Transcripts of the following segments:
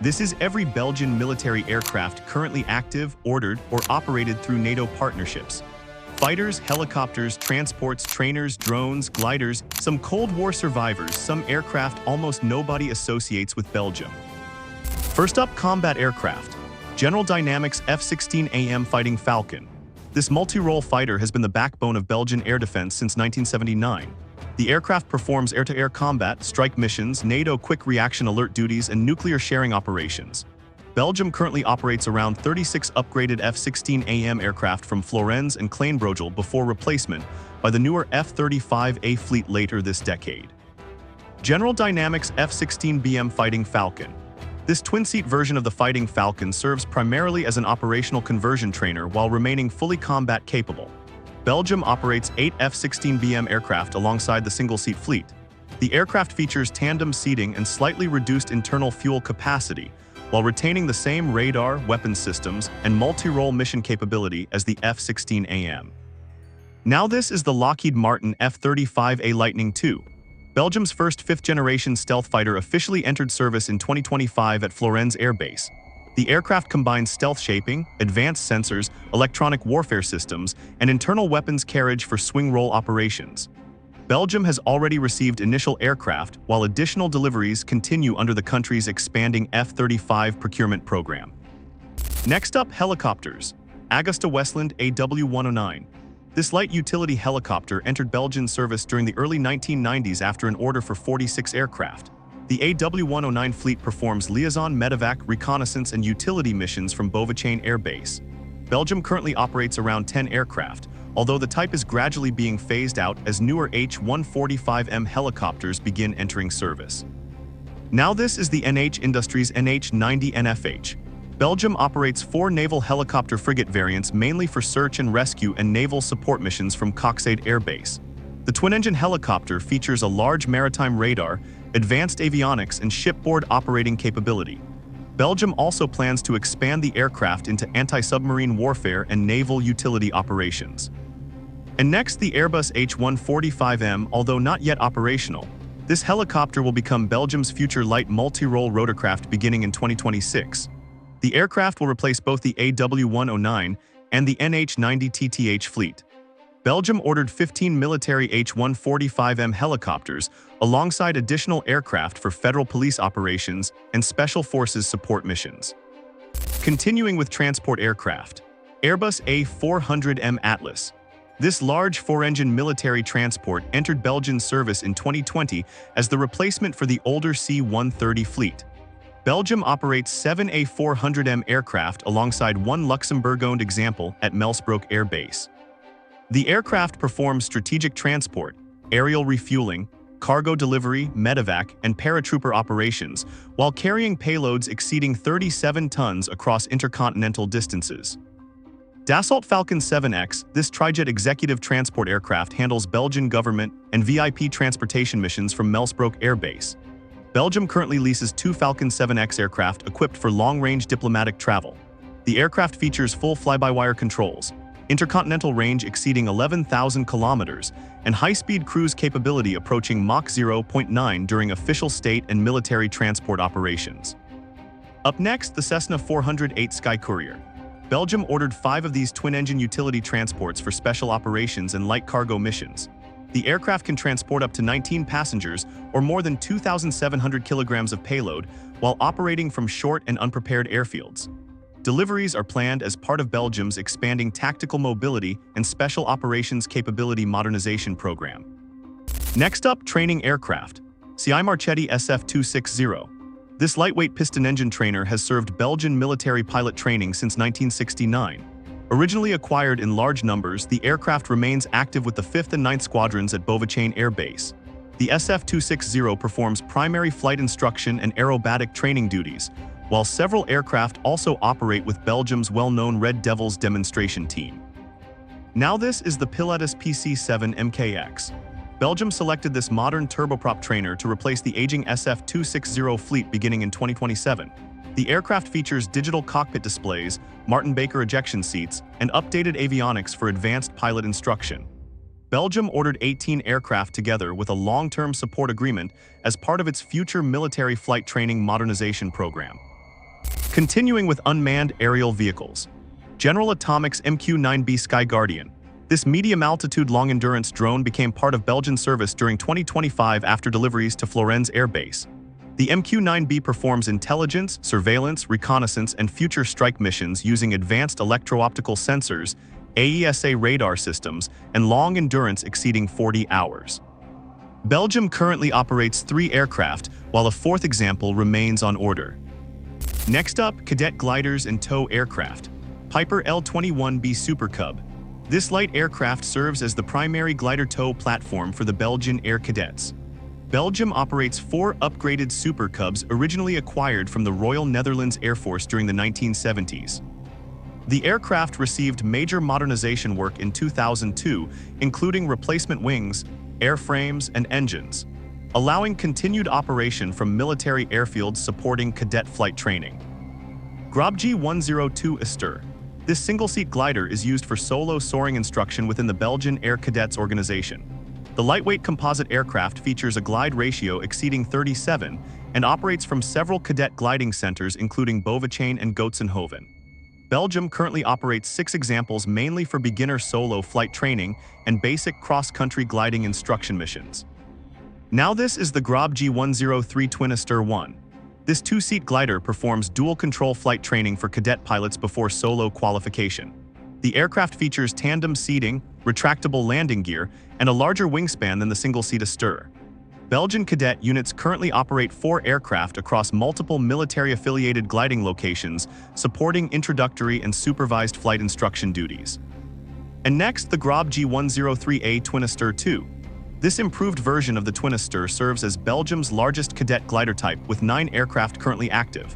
This is every Belgian military aircraft currently active, ordered, or operated through NATO partnerships. Fighters, helicopters, transports, trainers, drones, gliders, some Cold War survivors, some aircraft almost nobody associates with Belgium. First up, combat aircraft. General Dynamics F-16AM Fighting Falcon. This multi-role fighter has been the backbone of Belgian air defense since 1979. The aircraft performs air-to-air combat, strike missions, NATO quick reaction alert duties, and nuclear sharing operations. Belgium currently operates around 36 upgraded F-16AM aircraft from Florenz and Kleinbrogel before replacement by the newer F-35A fleet later this decade. General Dynamics F-16BM Fighting Falcon. This twin-seat version of the Fighting Falcon serves primarily as an operational conversion trainer while remaining fully combat capable. Belgium operates 8 F-16BM aircraft alongside the single-seat fleet. The aircraft features tandem seating and slightly reduced internal fuel capacity, while retaining the same radar, weapons systems, and multi-role mission capability as the F-16AM. Now this is the Lockheed Martin F-35A Lightning II. Belgium's first fifth-generation stealth fighter officially entered service in 2025 at Florenz Air Base. The aircraft combines stealth shaping, advanced sensors, electronic warfare systems, and internal weapons carriage for swing-roll operations. Belgium has already received initial aircraft, while additional deliveries continue under the country's expanding F-35 procurement program. Next up, helicopters. AgustaWestland AW109. This light utility helicopter entered Belgian service during the early 1990s after an order for 46 aircraft. The AW109 fleet performs liaison, medevac, reconnaissance, and utility missions from Beauvechain Air Base. Belgium currently operates around 10 aircraft, although the type is gradually being phased out as newer H-145M helicopters begin entering service. Now this is the NH Industries NH-90NFH. Belgium operates 4 naval helicopter frigate variants mainly for search and rescue and naval support missions from Coxade Air Base. The twin-engine helicopter features a large maritime radar, advanced avionics, and shipboard operating capability. Belgium also plans to expand the aircraft into anti-submarine warfare and naval utility operations. And next, the Airbus H-145M, although not yet operational. This helicopter will become Belgium's future light multi-role rotorcraft beginning in 2026. The aircraft will replace both the AW109 and the NH-90TTH fleet. Belgium ordered 15 military H-145M helicopters alongside additional aircraft for federal police operations and special forces support missions. Continuing with transport aircraft, Airbus A400M Atlas. This large 4-engine military transport entered Belgian service in 2020 as the replacement for the older C-130 fleet. Belgium operates 7 A400M aircraft alongside one Luxembourg-owned example at Melsbroek Air Base. The aircraft performs strategic transport, aerial refueling, cargo delivery, medevac, and paratrooper operations, while carrying payloads exceeding 37 tons across intercontinental distances. Dassault Falcon 7X, this trijet executive transport aircraft handles Belgian government and VIP transportation missions from Melsbroek Air Base. Belgium currently leases 2 Falcon 7X aircraft equipped for long-range diplomatic travel. The aircraft features full fly-by-wire controls, intercontinental range exceeding 11,000 kilometers, and high-speed cruise capability approaching Mach 0.9 during official state and military transport operations. Up next, the Cessna 408 Sky Courier. Belgium ordered 5 of these twin-engine utility transports for special operations and light cargo missions. The aircraft can transport up to 19 passengers or more than 2,700 kilograms of payload while operating from short and unprepared airfields. Deliveries are planned as part of Belgium's expanding tactical mobility and special operations capability modernization program. Next up, training aircraft. CI Marchetti SF-260. This lightweight piston-engine trainer has served Belgian military pilot training since 1969. Originally acquired in large numbers, the aircraft remains active with the 5th and 9th Squadrons at Beauvechain Air Base. The SF-260 performs primary flight instruction and aerobatic training duties, while several aircraft also operate with Belgium's well-known Red Devils demonstration team. Now this is the Pilatus PC-7 MKX. Belgium selected this modern turboprop trainer to replace the aging SF-260 fleet beginning in 2027. The aircraft features digital cockpit displays, Martin Baker ejection seats, and updated avionics for advanced pilot instruction. Belgium ordered 18 aircraft together with a long-term support agreement as part of its future military flight training modernization program. Continuing with unmanned aerial vehicles. General Atomics MQ-9B Sky Guardian. This medium-altitude long-endurance drone became part of Belgian service during 2025 after deliveries to Florennes Air Base. The MQ-9B performs intelligence, surveillance, reconnaissance, and future strike missions using advanced electro-optical sensors, AESA radar systems, and long endurance exceeding 40 hours. Belgium currently operates 3 aircraft, while a 4th example remains on order. Next up, cadet gliders and tow aircraft. Piper L-21B Super Cub. This light aircraft serves as the primary glider tow platform for the Belgian Air Cadets. Belgium operates 4 upgraded Super Cubs originally acquired from the Royal Netherlands Air Force during the 1970s. The aircraft received major modernization work in 2002, including replacement wings, airframes, and engines, allowing continued operation from military airfields supporting cadet flight training. Grobg 102 Aster. This single-seat glider is used for solo soaring instruction within the Belgian Air Cadets organization. The lightweight composite aircraft features a glide ratio exceeding 37 and operates from several cadet gliding centers including Bovenchain and Goetsenhoven. Belgium currently operates 6 examples mainly for beginner solo flight training and basic cross-country gliding instruction missions. Now this is the Grobg 103 Twin Aster 1. This 2-seat glider performs dual-control flight training for cadet pilots before solo qualification. The aircraft features tandem seating, retractable landing gear, and a larger wingspan than the single-seat Aster. Belgian cadet units currently operate 4 aircraft across multiple military-affiliated gliding locations, supporting introductory and supervised flight instruction duties. And next, the Grobg 103A Twin Aster 2. This improved version of the Twin Aster serves as Belgium's largest cadet glider type with 9 aircraft currently active.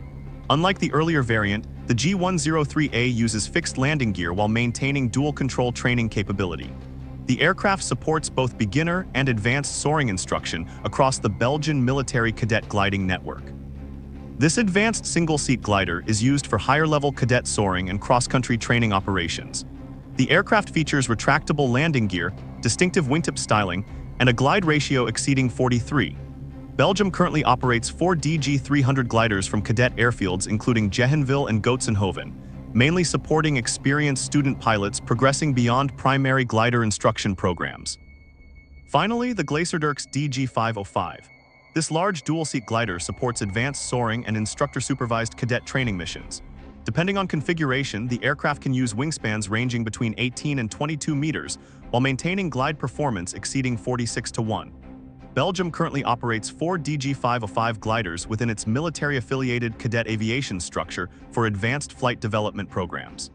Unlike the earlier variant, the G103A uses fixed landing gear while maintaining dual-control training capability. The aircraft supports both beginner and advanced soaring instruction across the Belgian military cadet gliding network. This advanced single-seat glider is used for higher-level cadet soaring and cross-country training operations. The aircraft features retractable landing gear, distinctive wingtip styling, and a glide ratio exceeding 43. Belgium currently operates 4 DG300 gliders from cadet airfields including Jehenville and Goetsenhoven, mainly supporting experienced student pilots progressing beyond primary glider instruction programs. Finally, the Glacerdurks DG505. This large dual-seat glider supports advanced soaring and instructor-supervised cadet training missions. Depending on configuration, the aircraft can use wingspans ranging between 18 and 22 meters, while maintaining glide performance exceeding 46:1. Belgium currently operates 4 DG505 gliders within its military-affiliated cadet aviation structure for advanced flight development programs.